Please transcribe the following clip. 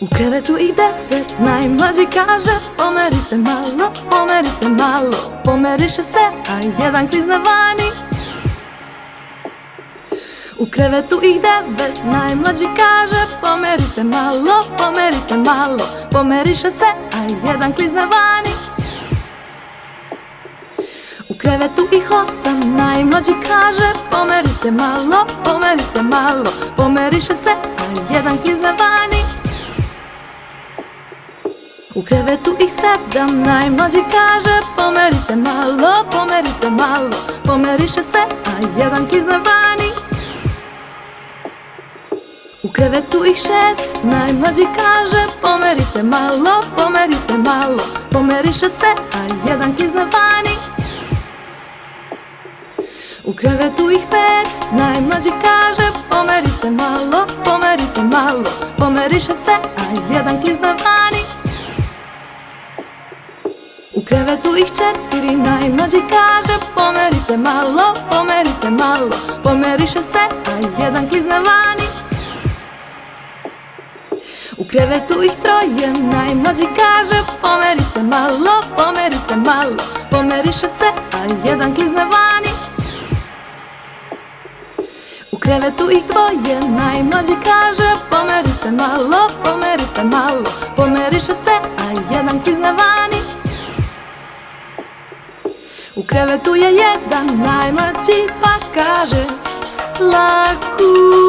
U krevetu ih 10, najmlađi kaže pomeri se malo, pomeri se malo, pomeriše se, a jedan klizne vani. U krevetu ih 9, najmlađi kaže pomeri se malo, pomeri se malo, pomeriše se, a jedan klizne vani. U krevetu ih 8, najmlađi kaže pomeri se malo, pomeri se malo, pomeriše se, a jedan klizne vani. U krevetu ih 7, najmlađi kaže pomeri se malo, pomeri se malo, pomeriše se, a jedan klizne vani. U krevetu ih 6, najmlađi kaže pomeri se malo, pomeri se malo, pomeriše se, a jedan klizne vani. U krevetu ih 5, najmlađi kaže pomeri se malo, pomeri se malo, pomeriše se, a jedan klizne vani. U krevetu ih 4, najmlađi kaže pomeri se malo, pomeri se malo, pomeriše se, a jedan klizne vani. U krevetu ih 3, najmlađi kaže pomeri se malo, pomeri se malo, pomeriše se, a jedan klizne vani. U krevetu ih 2, najmlađi kaže pomeri se malo, pomeri se malo, pomeriše se, a jedan klizne vani. U krevetu je 1, najmlađi pa kaže laku.